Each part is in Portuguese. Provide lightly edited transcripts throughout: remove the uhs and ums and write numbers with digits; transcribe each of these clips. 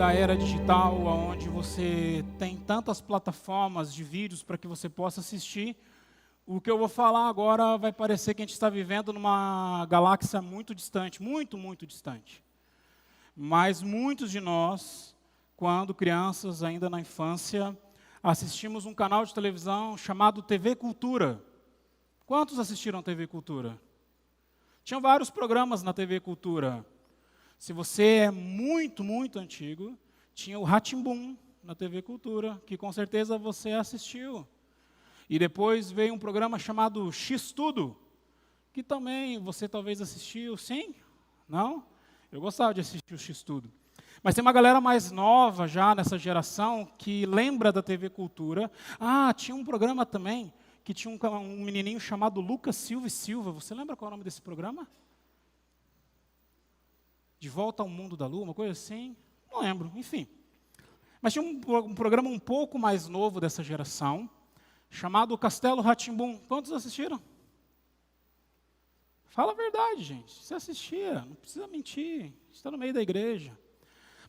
da era digital, onde você tem tantas plataformas de vídeos para que você possa assistir, o que eu vou falar agora vai parecer que a gente está vivendo numa galáxia muito distante, muito, muito distante. Mas muitos de nós, quando crianças, ainda na infância, assistimos um canal de televisão chamado TV Cultura. Quantos assistiram TV Cultura? Tinham vários programas na TV Cultura. Se você é muito, muito antigo, tinha o Rá-Tim-Bum na TV Cultura, que com certeza você assistiu. E depois veio um programa chamado X-Tudo, que também você talvez assistiu, sim? Não? Eu gostava de assistir o X-Tudo. Mas tem uma galera mais nova já nessa geração que lembra da TV Cultura. Ah, tinha um programa também que tinha um menininho chamado Lucas Silva e Silva. Você lembra qual é o nome desse programa? De Volta ao Mundo da Lua, uma coisa assim? Não lembro, enfim. Mas tinha um programa um pouco mais novo dessa geração, chamado Castelo Rá-Tim-Bum. Quantos assistiram? Fala a verdade, gente. Você assistia, não precisa mentir. Está no meio da igreja.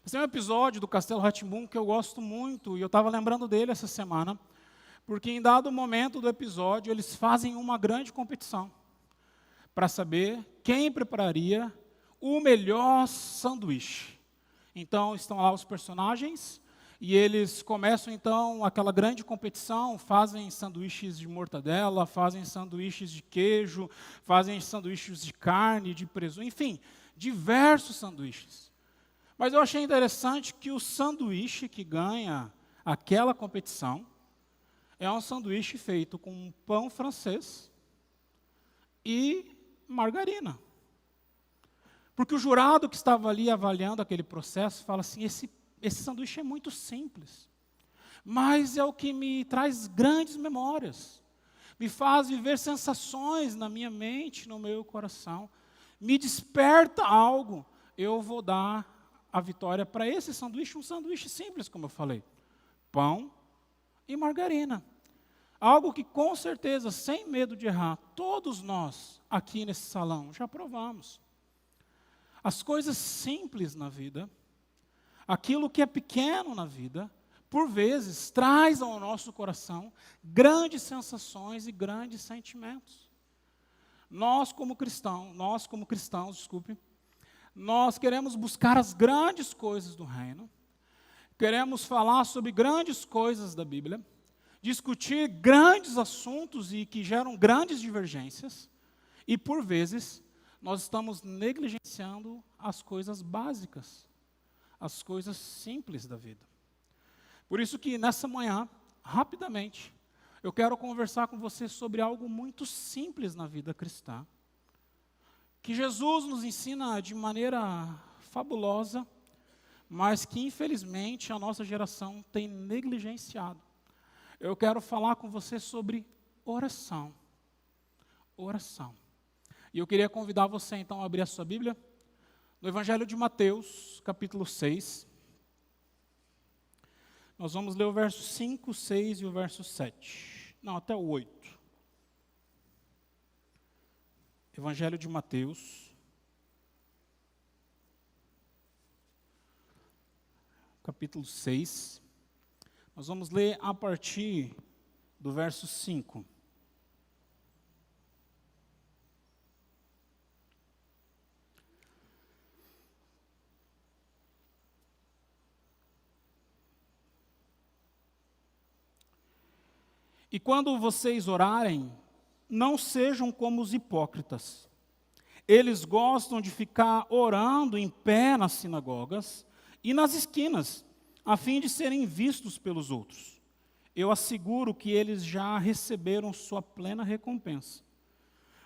Mas tem um episódio do Castelo Rá-Tim-Bum que eu gosto muito, e eu estava lembrando dele essa semana, porque em dado momento do episódio, eles fazem uma grande competição para saber quem prepararia o melhor sanduíche. Então, estão lá os personagens, e eles começam, então, aquela grande competição, fazem sanduíches de mortadela, fazem sanduíches de queijo, fazem sanduíches de carne, de presunto, enfim, diversos sanduíches. Mas eu achei interessante que o sanduíche que ganha aquela competição é um sanduíche feito com pão francês e margarina. Porque o jurado que estava ali avaliando aquele processo fala assim, esse sanduíche é muito simples, mas é o que me traz grandes memórias, me faz viver sensações na minha mente, no meu coração, me desperta algo, eu vou dar a vitória para esse sanduíche, um sanduíche simples, como eu falei, pão e margarina. Algo que com certeza, sem medo de errar, todos nós aqui nesse salão já provamos. As coisas simples na vida, aquilo que é pequeno na vida, por vezes traz ao nosso coração grandes sensações e grandes sentimentos. Nós como cristãos, nós queremos buscar as grandes coisas do reino, queremos falar sobre grandes coisas da Bíblia, discutir grandes assuntos e que geram grandes divergências, e por vezes nós estamos negligenciando as coisas básicas, as coisas simples da vida. Por isso que nessa manhã, rapidamente, eu quero conversar com você sobre algo muito simples na vida cristã, que Jesus nos ensina de maneira fabulosa, mas que infelizmente a nossa geração tem negligenciado. Eu quero falar com você sobre oração. Oração. E eu queria convidar você então a abrir a sua Bíblia no Evangelho de Mateus, capítulo 6. Nós vamos ler o verso 5, 6 e o verso 7. Não, até o 8. Evangelho de Mateus, capítulo 6. Nós vamos ler a partir do verso 5. E quando vocês orarem, não sejam como os hipócritas. Eles gostam de ficar orando em pé nas sinagogas e nas esquinas, a fim de serem vistos pelos outros. Eu asseguro que eles já receberam sua plena recompensa.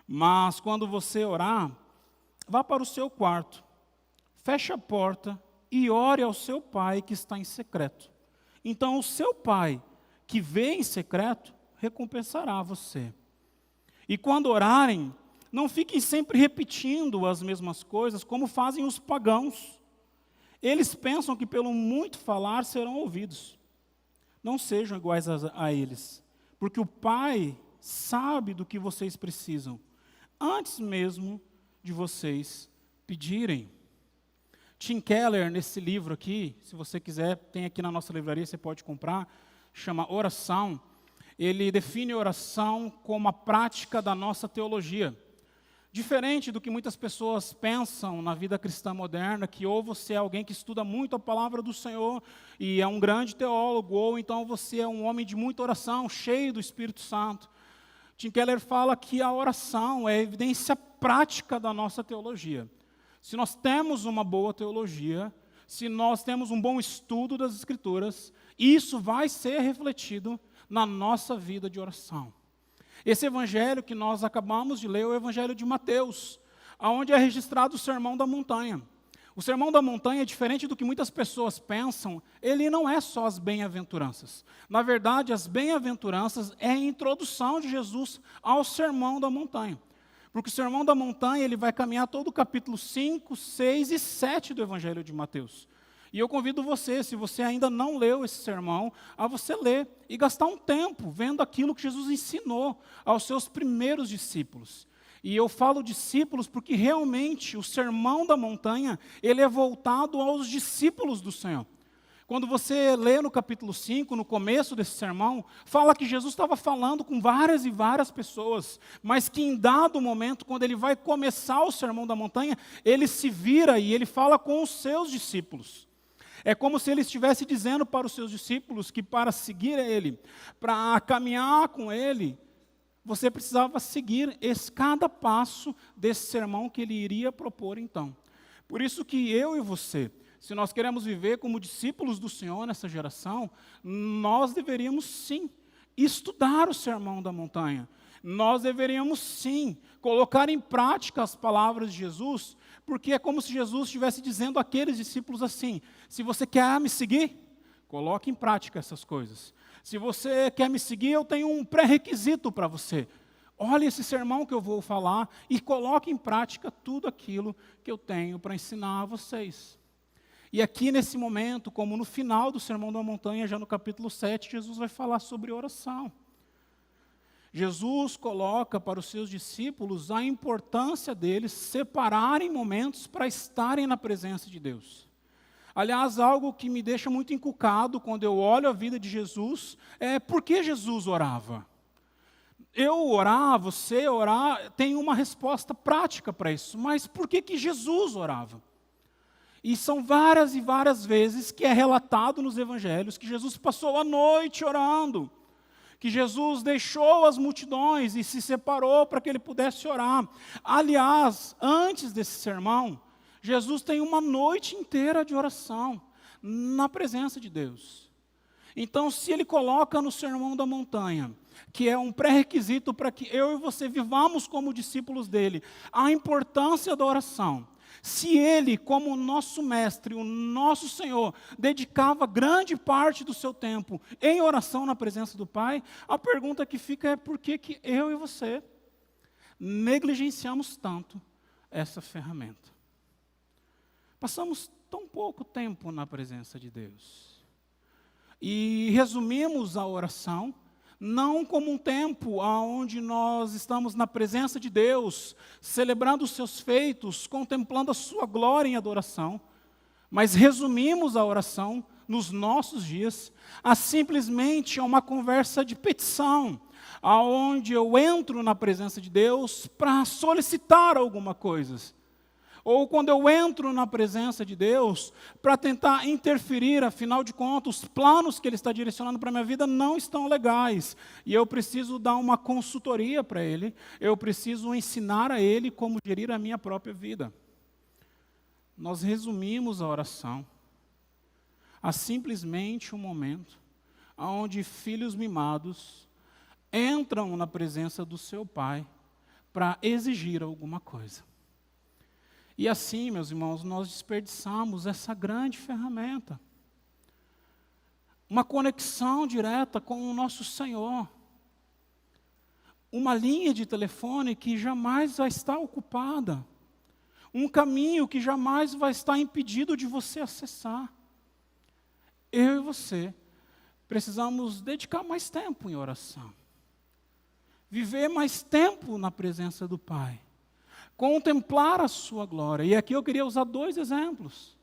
Mas quando você orar, vá para o seu quarto, feche a porta e ore ao seu pai que está em secreto. Então o seu pai, que vê em secreto, recompensará você. E quando orarem, não fiquem sempre repetindo as mesmas coisas, como fazem os pagãos. Eles pensam que pelo muito falar serão ouvidos. Não sejam iguais a eles, porque o Pai sabe do que vocês precisam, antes mesmo de vocês pedirem. Tim Keller, nesse livro aqui, se você quiser, tem aqui na nossa livraria, você pode comprar, chama Oração. Ele define oração como a prática da nossa teologia. Diferente do que muitas pessoas pensam na vida cristã moderna, que ou você é alguém que estuda muito a palavra do Senhor e é um grande teólogo, ou então você é um homem de muita oração, cheio do Espírito Santo. Tim Keller fala que a oração é a evidência prática da nossa teologia. Se nós temos uma boa teologia, se nós temos um bom estudo das Escrituras, isso vai ser refletido na nossa vida de oração. Esse evangelho que nós acabamos de ler é o evangelho de Mateus, onde é registrado o Sermão da Montanha. O Sermão da Montanha, diferente do que muitas pessoas pensam, ele não é só as bem-aventuranças. Na verdade, as bem-aventuranças é a introdução de Jesus ao Sermão da Montanha. Porque o Sermão da Montanha ele vai caminhar todo o capítulo 5, 6 e 7 do evangelho de Mateus. E eu convido você, se você ainda não leu esse sermão, a você ler e gastar um tempo vendo aquilo que Jesus ensinou aos seus primeiros discípulos. E eu falo discípulos porque realmente o Sermão da Montanha, ele é voltado aos discípulos do Senhor. Quando você lê no capítulo 5, no começo desse sermão, fala que Jesus estava falando com várias e várias pessoas, mas que em dado momento, quando ele vai começar o Sermão da Montanha, ele se vira e ele fala com os seus discípulos. É como se ele estivesse dizendo para os seus discípulos que para seguir ele, para caminhar com ele, você precisava seguir cada passo desse sermão que ele iria propor então. Por isso que eu e você, se nós queremos viver como discípulos do Senhor nessa geração, nós deveríamos sim estudar o Sermão da Montanha. Nós deveríamos sim colocar em prática as palavras de Jesus, porque é como se Jesus estivesse dizendo àqueles discípulos assim: se você quer me seguir, coloque em prática essas coisas. Se você quer me seguir, eu tenho um pré-requisito para você. Olhe esse sermão que eu vou falar e coloque em prática tudo aquilo que eu tenho para ensinar a vocês. E aqui nesse momento, como no final do Sermão da Montanha, já no capítulo 7, Jesus vai falar sobre oração. Jesus coloca para os seus discípulos a importância deles separarem momentos para estarem na presença de Deus. Aliás, algo que me deixa muito encucado quando eu olho a vida de Jesus é por que Jesus orava. Eu orar, você orar, tem uma resposta prática para isso, mas por que Jesus orava? E são várias e várias vezes que é relatado nos evangelhos que Jesus passou a noite orando, que Jesus deixou as multidões e se separou para que ele pudesse orar. Aliás, antes desse sermão, Jesus tem uma noite inteira de oração na presença de Deus. Então, se ele coloca no Sermão da Montanha, que é um pré-requisito para que eu e você vivamos como discípulos dele, a importância da oração. Se ele, como o nosso mestre, o nosso Senhor, dedicava grande parte do seu tempo em oração na presença do Pai, a pergunta que fica é por que eu e você negligenciamos tanto essa ferramenta? Passamos tão pouco tempo na presença de Deus. E resumimos a oração não como um tempo onde nós estamos na presença de Deus, celebrando os seus feitos, contemplando a sua glória em adoração, mas resumimos a oração nos nossos dias a simplesmente uma conversa de petição, aonde eu entro na presença de Deus para solicitar alguma coisa. Ou quando eu entro na presença de Deus para tentar interferir, afinal de contas, os planos que Ele está direcionando para a minha vida não estão legais. E eu preciso dar uma consultoria para Ele, eu preciso ensinar a Ele como gerir a minha própria vida. Nós resumimos a oração a simplesmente um momento onde filhos mimados entram na presença do seu pai para exigir alguma coisa. E assim, meus irmãos, nós desperdiçamos essa grande ferramenta. Uma conexão direta com o nosso Senhor. Uma linha de telefone que jamais vai estar ocupada. Um caminho que jamais vai estar impedido de você acessar. Eu e você precisamos dedicar mais tempo em oração. Viver mais tempo na presença do Pai. Contemplar a sua glória. E aqui eu queria usar 2 exemplos.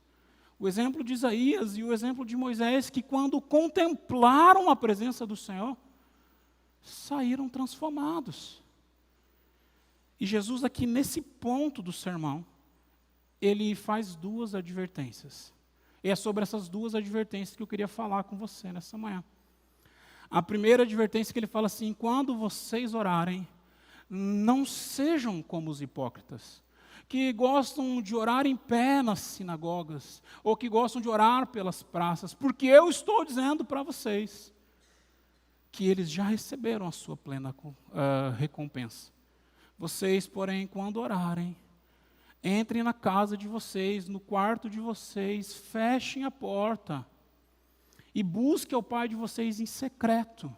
o exemplo de Isaías e o exemplo de Moisés, que quando contemplaram a presença do Senhor, saíram transformados. E Jesus aqui nesse ponto do sermão, ele faz duas advertências. E é sobre essas duas advertências que eu queria falar com você nessa manhã. A primeira advertência que ele fala assim: quando vocês orarem, não sejam como os hipócritas, que gostam de orar em pé nas sinagogas, ou que gostam de orar pelas praças, porque eu estou dizendo para vocês que eles já receberam a sua plena recompensa. Vocês, porém, quando orarem, entrem na casa de vocês, no quarto de vocês, fechem a porta e busquem ao Pai de vocês em secreto,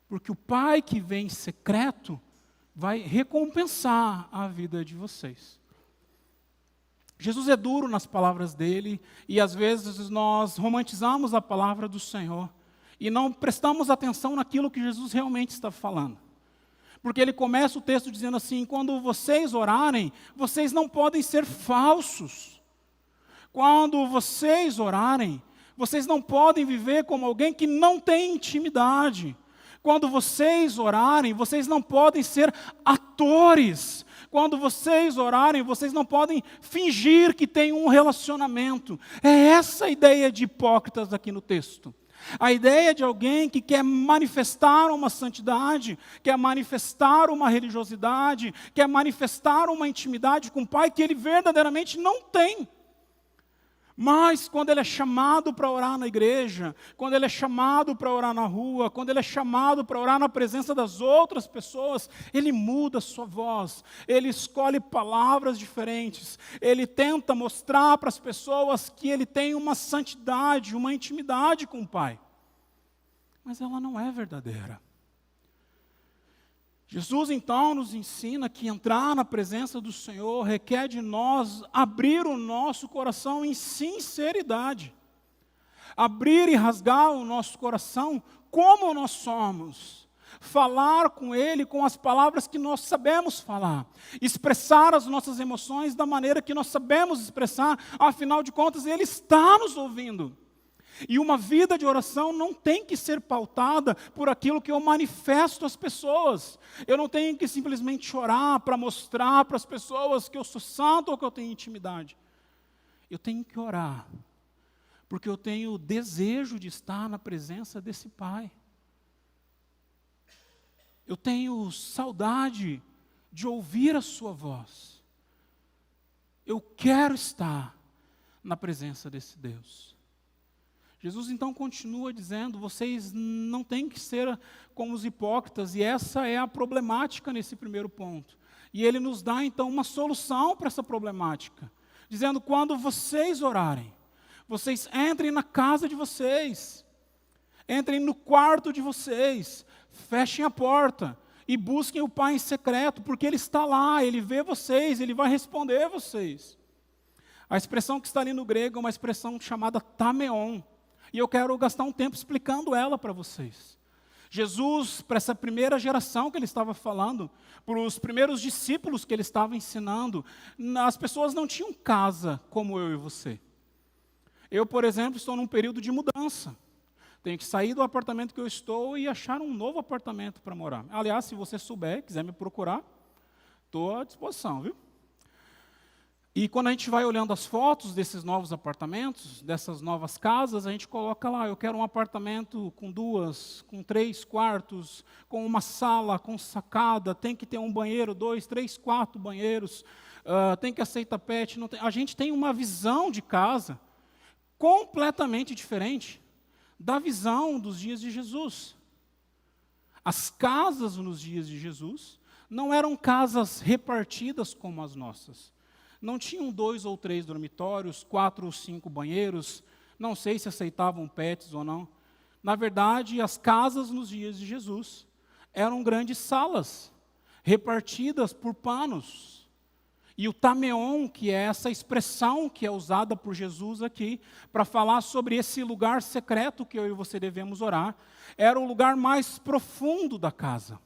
porque o Pai que vem em secreto vai recompensar a vida de vocês. Jesus é duro nas palavras dele, e às vezes nós romantizamos a palavra do Senhor e não prestamos atenção naquilo que Jesus realmente está falando. Porque ele começa o texto dizendo assim: quando vocês orarem, vocês não podem ser falsos. Quando vocês orarem, vocês não podem viver como alguém que não tem intimidade. Quando vocês orarem, vocês não podem ser atores. Quando vocês orarem, vocês não podem fingir que tem um relacionamento. É essa a ideia de hipócritas aqui no texto. A ideia de alguém que quer manifestar uma santidade, quer manifestar uma religiosidade, quer manifestar uma intimidade com o Pai que ele verdadeiramente não tem. Mas quando ele é chamado para orar na igreja, quando ele é chamado para orar na rua, quando ele é chamado para orar na presença das outras pessoas, ele muda a sua voz, ele escolhe palavras diferentes, ele tenta mostrar para as pessoas que ele tem uma santidade, uma intimidade com o Pai. Mas ela não é verdadeira. Jesus, então, nos ensina que entrar na presença do Senhor requer de nós abrir o nosso coração em sinceridade. Abrir e rasgar o nosso coração como nós somos. Falar com Ele com as palavras que nós sabemos falar. Expressar as nossas emoções da maneira que nós sabemos expressar. Afinal de contas, Ele está nos ouvindo. E uma vida de oração não tem que ser pautada por aquilo que eu manifesto às pessoas. Eu não tenho que simplesmente orar para mostrar para as pessoas que eu sou santo ou que eu tenho intimidade. Eu tenho que orar, porque eu tenho desejo de estar na presença desse Pai. Eu tenho saudade de ouvir a sua voz. Eu quero estar na presença desse Deus. Jesus então continua dizendo: vocês não têm que ser como os hipócritas, e essa é a problemática nesse primeiro ponto. E ele nos dá então uma solução para essa problemática, dizendo: quando vocês orarem, vocês entrem na casa de vocês, entrem no quarto de vocês, fechem a porta e busquem o Pai em secreto, porque Ele está lá, Ele vê vocês, Ele vai responder vocês. A expressão que está ali no grego é uma expressão chamada tameon. E eu quero gastar um tempo explicando ela para vocês. Jesus, para essa primeira geração que ele estava falando, para os primeiros discípulos que ele estava ensinando, as pessoas não tinham casa como eu e você. Eu, por exemplo, estou num período de mudança. Tenho que sair do apartamento que eu estou e achar um novo apartamento para morar. Aliás, se você souber, quiser me procurar, estou à disposição, viu? E quando a gente vai olhando as fotos desses novos apartamentos, dessas novas casas, a gente coloca lá: eu quero um apartamento com 3 quartos, com uma sala, com sacada, tem que ter um banheiro, 2, 3, 4 banheiros, tem que aceitar pet. A gente tem uma visão de casa completamente diferente da visão dos dias de Jesus. As casas nos dias de Jesus não eram casas repartidas como as nossas. Não tinham 2 ou 3 dormitórios, 4 ou 5 banheiros, não sei se aceitavam pets ou não. Na verdade, as casas nos dias de Jesus eram grandes salas, repartidas por panos. E o tameon, que é essa expressão que é usada por Jesus aqui, para falar sobre esse lugar secreto que eu e você devemos orar, era o lugar mais profundo da casa.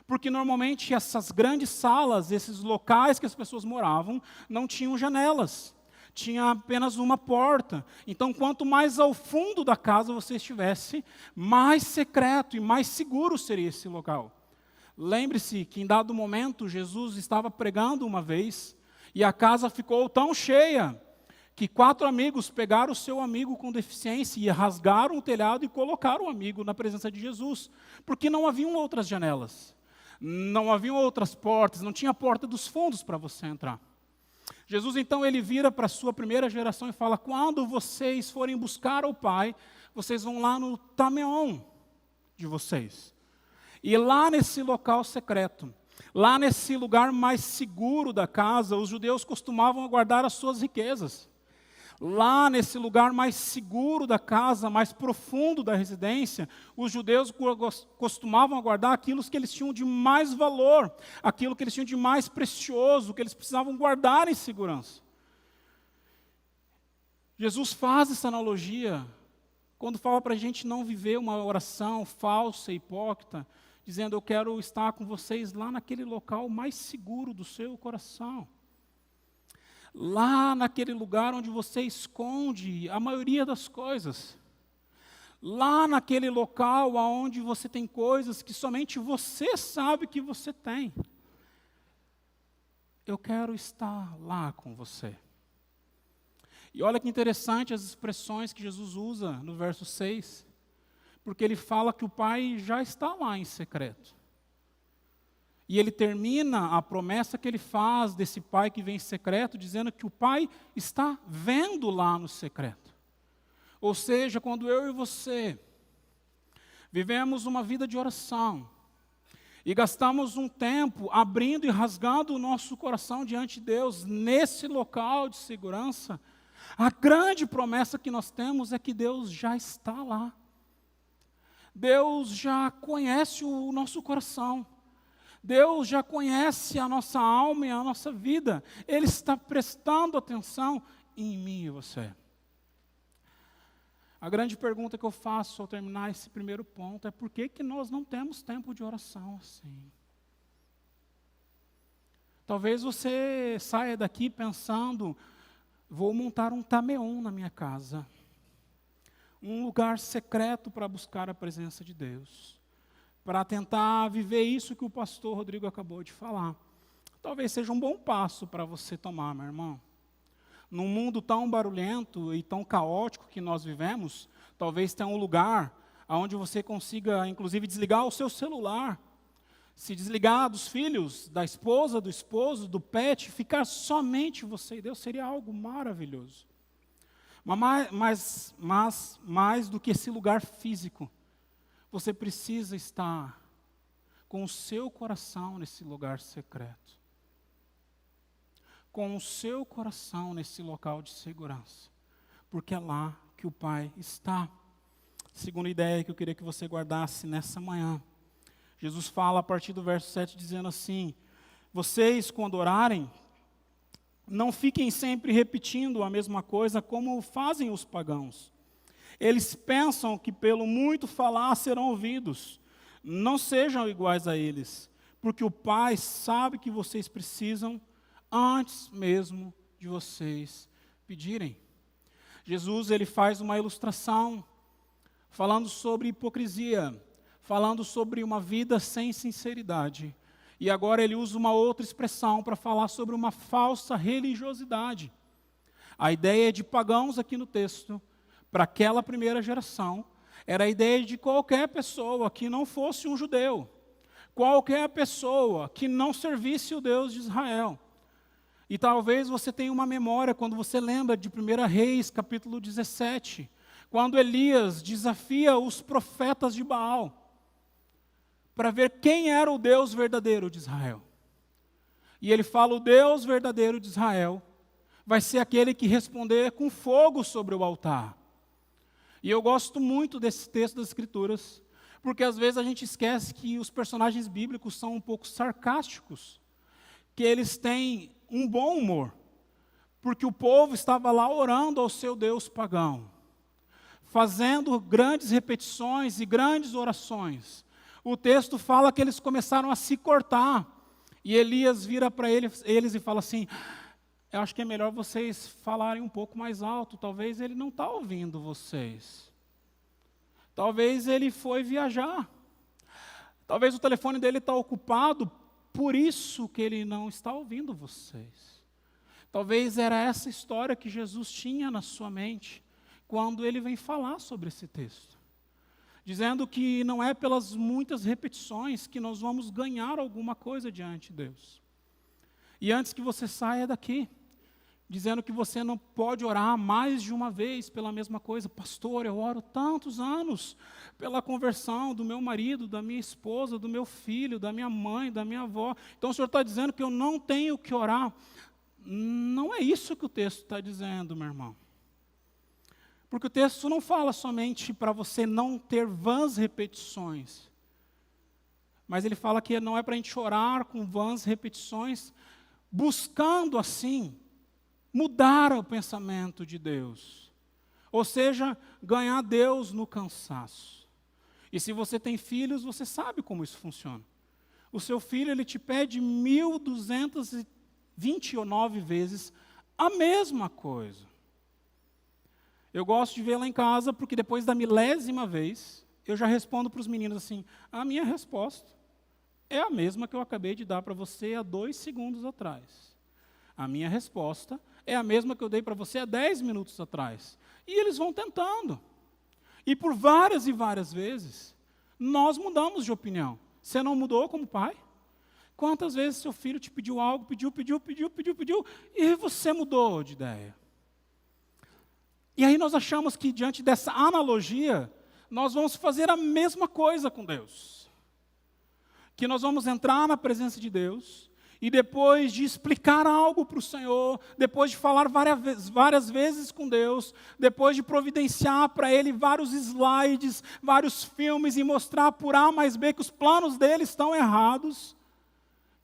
Porque normalmente essas grandes salas, esses locais que as pessoas moravam, não tinham janelas. tinha apenas uma porta. Então, quanto mais ao fundo da casa você estivesse, mais secreto e mais seguro seria esse local. Lembre-se que em dado momento Jesus estava pregando uma vez e a casa ficou tão cheia que 4 amigos pegaram o seu amigo com deficiência e rasgaram o telhado e colocaram o amigo na presença de Jesus, porque não haviam outras janelas, não haviam outras portas, não tinha a porta dos fundos para você entrar. Jesus, então, ele vira para a sua primeira geração e fala: quando vocês forem buscar o Pai, vocês vão lá no Tameon de vocês. E lá nesse local secreto, lá nesse lugar mais seguro da casa, os judeus costumavam guardar as suas riquezas. Lá nesse lugar mais seguro da casa, mais profundo da residência, os judeus costumavam guardar aquilo que eles tinham de mais valor, aquilo que eles tinham de mais precioso, que eles precisavam guardar em segurança. Jesus faz essa analogia quando fala para a gente não viver uma oração falsa e hipócrita, dizendo: eu quero estar com vocês lá naquele local mais seguro do seu coração. Lá naquele lugar onde você esconde a maioria das coisas. Lá naquele local onde você tem coisas que somente você sabe que você tem. Eu quero estar lá com você. E olha que interessante as expressões que Jesus usa no verso 6. Porque ele fala que o Pai já está lá em secreto. E ele termina a promessa que ele faz desse Pai que vem em secreto, dizendo que o Pai está vendo lá no secreto. Ou seja, quando eu e você vivemos uma vida de oração e gastamos um tempo abrindo e rasgando o nosso coração diante de Deus, nesse local de segurança, a grande promessa que nós temos é que Deus já está lá. Deus já conhece o nosso coração. Deus já conhece a nossa alma e a nossa vida. Ele está prestando atenção em mim e você. A grande pergunta que eu faço ao terminar esse primeiro ponto é: por que nós não temos tempo de oração assim? Talvez você saia daqui pensando: vou montar um Tameon na minha casa. Um lugar secreto para buscar a presença de Deus. Para tentar viver isso que o pastor Rodrigo acabou de falar. Talvez seja um bom passo para você tomar, meu irmão. Num mundo tão barulhento e tão caótico que nós vivemos, talvez tenha um lugar onde você consiga, inclusive, desligar o seu celular, se desligar dos filhos, da esposa, do esposo, do pet, ficar somente você e Deus, seria algo maravilhoso. Mas mais do que esse lugar físico, você precisa estar com o seu coração nesse lugar secreto. Com o seu coração nesse local de segurança. Porque é lá que o Pai está. Segunda ideia que eu queria que você guardasse nessa manhã. Jesus fala a partir do verso 7 dizendo assim: vocês, quando orarem, não fiquem sempre repetindo a mesma coisa como fazem os pagãos. Eles pensam que pelo muito falar serão ouvidos. Não sejam iguais a eles, porque o Pai sabe que vocês precisam antes mesmo de vocês pedirem. Jesus, ele faz uma ilustração falando sobre hipocrisia, falando sobre uma vida sem sinceridade. E agora ele usa uma outra expressão para falar sobre uma falsa religiosidade. A ideia de pagãos aqui no texto, para aquela primeira geração, era a ideia de qualquer pessoa que não fosse um judeu, qualquer pessoa que não servisse o Deus de Israel. E talvez você tenha uma memória quando você lembra de 1 Reis, capítulo 17, quando Elias desafia os profetas de Baal, para ver quem era o Deus verdadeiro de Israel. E ele fala: o Deus verdadeiro de Israel vai ser aquele que responder com fogo sobre o altar. E eu gosto muito desse texto das Escrituras, porque às vezes a gente esquece que os personagens bíblicos são um pouco sarcásticos, que eles têm um bom humor, porque o povo estava lá orando ao seu Deus pagão, fazendo grandes repetições e grandes orações. O texto fala que eles começaram a se cortar, e Elias vira para eles e fala assim: eu acho que é melhor vocês falarem um pouco mais alto. Talvez ele não está ouvindo vocês. Talvez ele foi viajar. Talvez o telefone dele está ocupado, por isso que ele não está ouvindo vocês. Talvez era essa história que Jesus tinha na sua mente, quando ele vem falar sobre esse texto. Dizendo que não é pelas muitas repetições que nós vamos ganhar alguma coisa diante de Deus. E antes que você saia daqui, dizendo que você não pode orar mais de uma vez pela mesma coisa. Pastor, eu oro tantos anos pela conversão do meu marido, da minha esposa, do meu filho, da minha mãe, da minha avó. Então o senhor está dizendo que eu não tenho que orar. Não é isso que o texto está dizendo, meu irmão. Porque o texto não fala somente para você não ter vãs repetições. Mas ele fala que não é para a gente orar com vãs repetições, buscando assim mudar o pensamento de Deus. Ou seja, ganhar Deus no cansaço. E se você tem filhos, você sabe como isso funciona. O seu filho, ele te pede 1.229 vezes a mesma coisa. Eu gosto de ver lá em casa, porque depois da 1000ª vez, eu já respondo para os meninos assim, a minha resposta é a mesma que eu acabei de dar para você há 2 segundos atrás. A minha resposta é a mesma que eu dei para você há 10 minutos atrás. E eles vão tentando. E por várias e várias vezes, nós mudamos de opinião. Você não mudou como pai? Quantas vezes seu filho te pediu algo, pediu, e você mudou de ideia? E aí nós achamos que diante dessa analogia, nós vamos fazer a mesma coisa com Deus. Que nós vamos entrar na presença de Deus, e depois de explicar algo para o Senhor, depois de falar várias vezes com Deus, depois de providenciar para Ele vários slides, vários filmes, e mostrar por A mais B que os planos dele estão errados,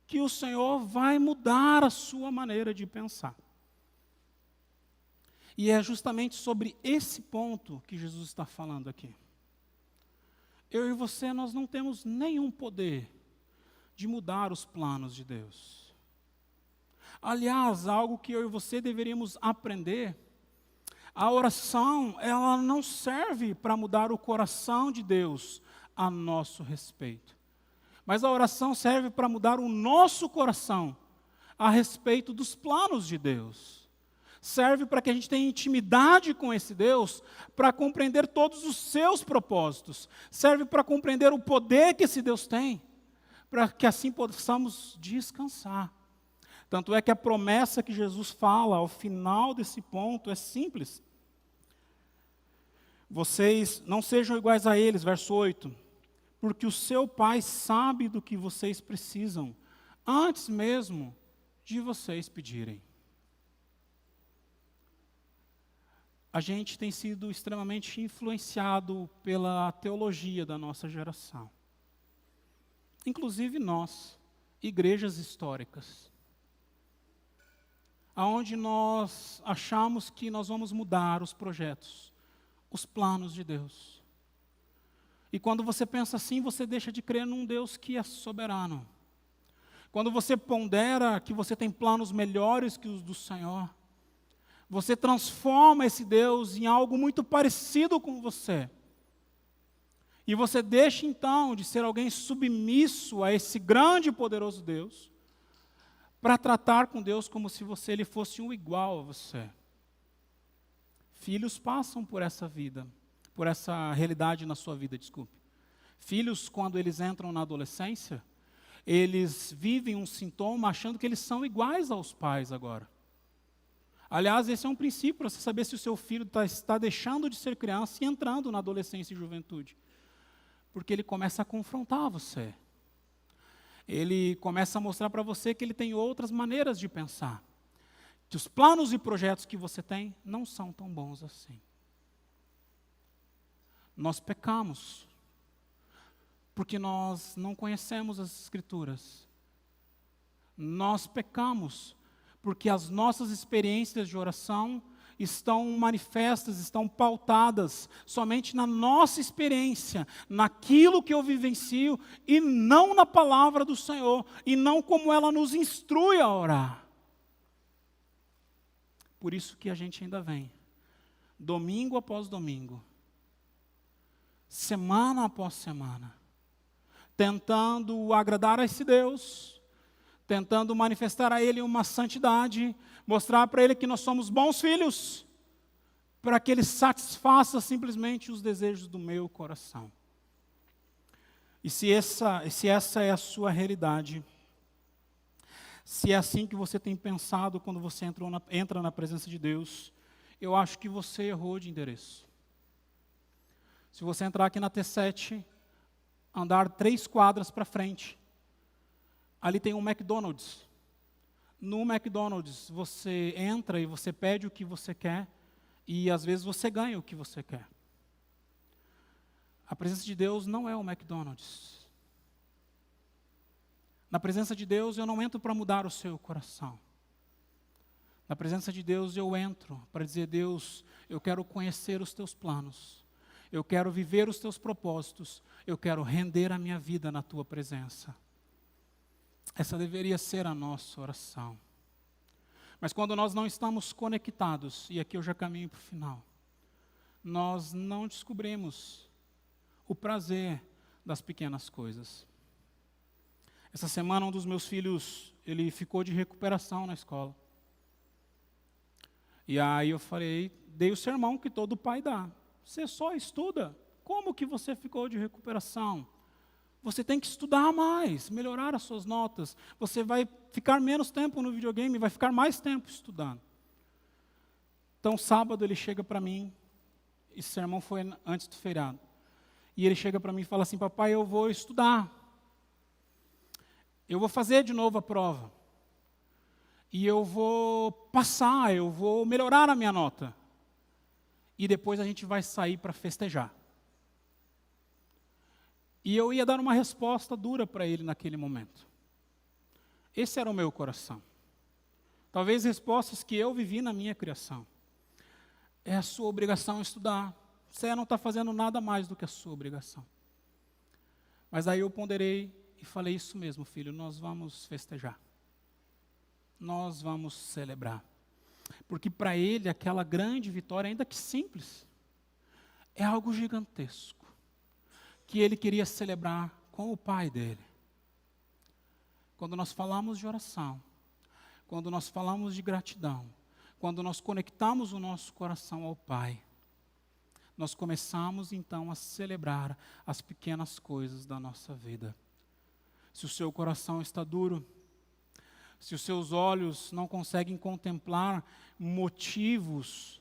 que o Senhor vai mudar a sua maneira de pensar. E é justamente sobre esse ponto que Jesus está falando aqui. Eu e você, nós não temos nenhum poder de mudar os planos de Deus. Aliás, algo que eu e você deveríamos aprender, a oração, ela não serve para mudar o coração de Deus a nosso respeito. Mas a oração serve para mudar o nosso coração a respeito dos planos de Deus. Serve para que a gente tenha intimidade com esse Deus, para compreender todos os seus propósitos. Serve para compreender o poder que esse Deus tem, para que assim possamos descansar. Tanto é que a promessa que Jesus fala ao final desse ponto é simples. Vocês não sejam iguais a eles, verso 8, porque o seu Pai sabe do que vocês precisam, antes mesmo de vocês pedirem. A gente tem sido extremamente influenciado pela teologia da nossa geração. Inclusive nós, igrejas históricas, aonde nós achamos que nós vamos mudar os projetos, os planos de Deus. E quando você pensa assim, você deixa de crer num Deus que é soberano. Quando você pondera que você tem planos melhores que os do Senhor, você transforma esse Deus em algo muito parecido com você. E você deixa então de ser alguém submisso a esse grande e poderoso Deus, para tratar com Deus como se ele fosse um igual a você. Filhos passam por essa vida, por essa realidade na sua vida, desculpe. Filhos, quando eles entram na adolescência, eles vivem um sintoma achando que eles são iguais aos pais agora. Aliás, esse é um princípio para você saber se o seu filho está deixando de ser criança e entrando na adolescência e juventude. Porque ele começa a confrontar você. Ele começa a mostrar para você que ele tem outras maneiras de pensar. Que os planos e projetos que você tem não são tão bons assim. Nós pecamos porque nós não conhecemos as Escrituras. Nós pecamos porque as nossas experiências de oração estão manifestas, estão pautadas somente na nossa experiência, naquilo que eu vivencio, e não na palavra do Senhor, e não como ela nos instrui a orar. por isso que a gente ainda vem, domingo após domingo, semana após semana, tentando agradar a esse Deus, tentando manifestar a Ele uma santidade, mostrar para Ele que nós somos bons filhos, para que Ele satisfaça simplesmente os desejos do meu coração. E se essa é a sua realidade, se é assim que você tem pensado quando você entra na presença de Deus, eu acho que você errou de endereço. Se você entrar aqui na T7, andar 3 quadras para frente, ali tem um McDonald's. No McDonald's, você entra e você pede o que você quer, e às vezes você ganha o que você quer. A presença de Deus não é o McDonald's. Na presença de Deus, eu não entro para mudar o seu coração. Na presença de Deus, eu entro para dizer: Deus, eu quero conhecer os teus planos. Eu quero viver os teus propósitos. Eu quero render a minha vida na tua presença. Essa deveria ser a nossa oração. Mas quando nós não estamos conectados, e aqui eu já caminho para o final, nós não descobrimos o prazer das pequenas coisas. Essa semana um dos meus filhos, ele ficou de recuperação na escola. E aí eu falei, dei o sermão que todo pai dá. Você só estuda. Como que você ficou de recuperação? Você tem que estudar mais, melhorar as suas notas. Você vai ficar menos tempo no videogame, vai ficar mais tempo estudando. Então, sábado ele chega para mim, esse sermão foi antes do feriado. E ele chega para mim e fala assim: papai, eu vou estudar. Eu vou fazer de novo a prova. E eu vou passar, eu vou melhorar a minha nota. E depois a gente vai sair para festejar. E eu ia dar uma resposta dura para ele naquele momento. Esse era o meu coração. Talvez respostas que eu vivi na minha criação. É a sua obrigação estudar. Você não está fazendo nada mais do que a sua obrigação. Mas aí eu ponderei e falei: isso mesmo, filho, nós vamos festejar. Nós vamos celebrar. Porque para ele aquela grande vitória, ainda que simples, é algo gigantesco, que ele queria celebrar com o pai dele. Quando nós falamos de oração, quando nós falamos de gratidão, quando nós conectamos o nosso coração ao Pai, nós começamos então a celebrar as pequenas coisas da nossa vida. Se o seu coração está duro, se os seus olhos não conseguem contemplar motivos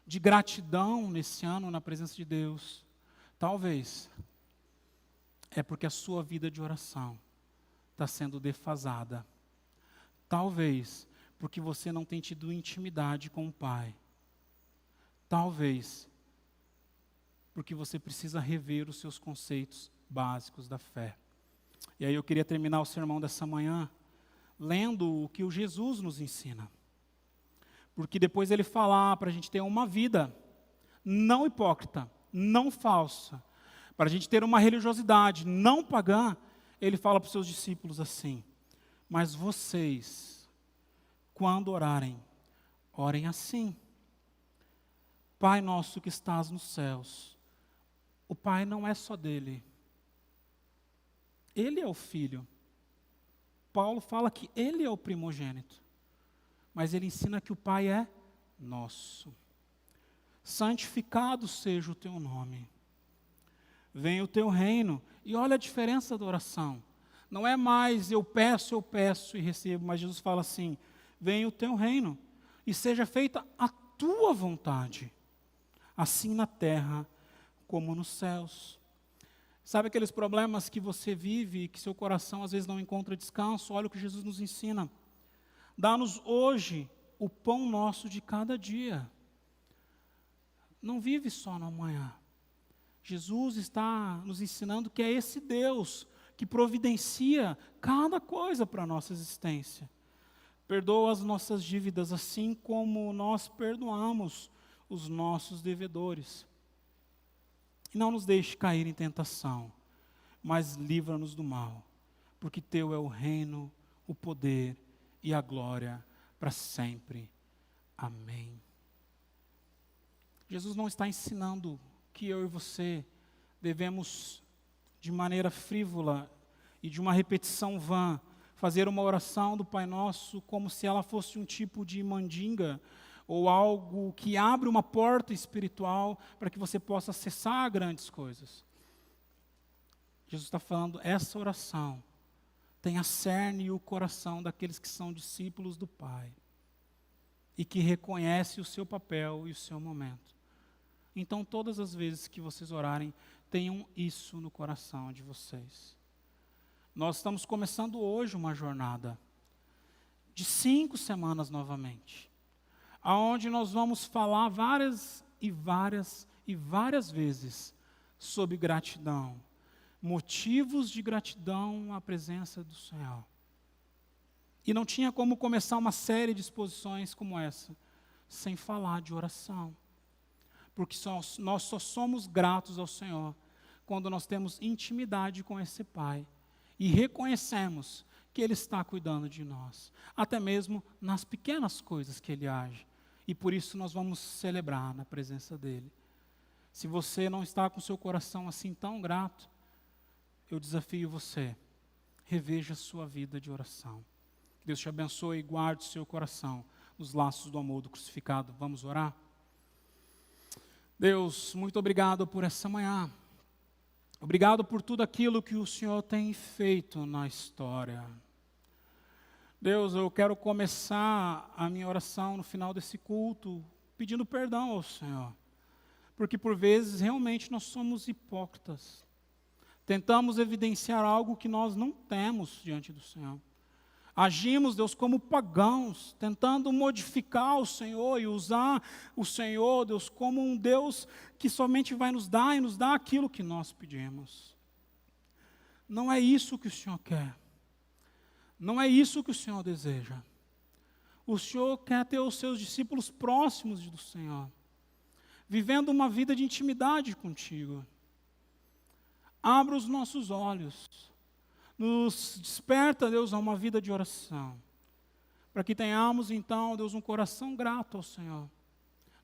de gratidão nesse ano na presença de Deus, talvez é porque a sua vida de oração está sendo defasada. Talvez porque você não tem tido intimidade com o Pai. Talvez porque você precisa rever os seus conceitos básicos da fé. E aí eu queria terminar o sermão dessa manhã lendo o que o Jesus nos ensina. Porque depois ele falar para a gente ter uma vida não hipócrita, não falsa, para a gente ter uma religiosidade não pagã, ele fala para os seus discípulos assim: mas vocês, quando orarem, orem assim: Pai nosso que estás nos céus. O Pai não é só dele. Ele é o Filho. Paulo fala que ele é o primogênito. Mas ele ensina que o Pai é nosso. Santificado seja o teu nome. Venha o teu reino. E olha a diferença da oração. Não é mais eu peço e recebo. Mas Jesus fala assim: venha o teu reino. E seja feita a tua vontade. Assim na terra como nos céus. Sabe aqueles problemas que você vive e que seu coração às vezes não encontra descanso? Olha o que Jesus nos ensina. Dá-nos hoje o pão nosso de cada dia. Não vive só no amanhã. Jesus está nos ensinando que é esse Deus que providencia cada coisa para a nossa existência. Perdoa as nossas dívidas assim como nós perdoamos os nossos devedores. E não nos deixe cair em tentação, mas livra-nos do mal, porque teu é o reino, o poder e a glória para sempre. Amém. Jesus não está ensinando que eu e você devemos, de maneira frívola e de uma repetição vã, fazer uma oração do Pai Nosso como se ela fosse um tipo de mandinga ou algo que abre uma porta espiritual para que você possa acessar grandes coisas. Jesus está falando, essa oração tem a cerne e o coração daqueles que são discípulos do Pai e que reconhece o seu papel e o seu momento. Então, todas as vezes que vocês orarem, tenham isso no coração de vocês. Nós estamos começando hoje uma jornada de 5 semanas novamente, aonde nós vamos falar várias vezes sobre gratidão, motivos de gratidão à presença do Senhor. E não tinha como começar uma série de exposições como essa, sem falar de oração. Porque nós só somos gratos ao Senhor quando nós temos intimidade com esse Pai e reconhecemos que Ele está cuidando de nós, até mesmo nas pequenas coisas que Ele age. E por isso nós vamos celebrar na presença dEle. Se você não está com seu coração assim tão grato, eu desafio você, reveja a sua vida de oração. Deus te abençoe e guarde o seu coração nos laços do amor do crucificado. Vamos orar? Deus, muito obrigado por essa manhã. Obrigado por tudo aquilo que o Senhor tem feito na história. Deus, eu quero começar a minha oração no final desse culto pedindo perdão ao Senhor. Porque por vezes realmente nós somos hipócritas. Tentamos evidenciar algo que nós não temos diante do Senhor. Agimos, Deus, como pagãos, tentando modificar o Senhor e usar o Senhor, Deus, como um Deus que somente vai nos dar e nos dá aquilo que nós pedimos. Não é isso que o Senhor quer. Não é isso que o Senhor deseja. O Senhor quer ter os seus discípulos próximos do Senhor, vivendo uma vida de intimidade contigo. Abra os nossos olhos. Nos desperta, Deus, a uma vida de oração. Para que tenhamos, então, Deus, um coração grato ao Senhor.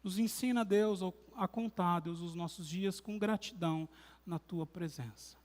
Nos ensina, Deus, a contar, Deus, os nossos dias com gratidão na Tua presença.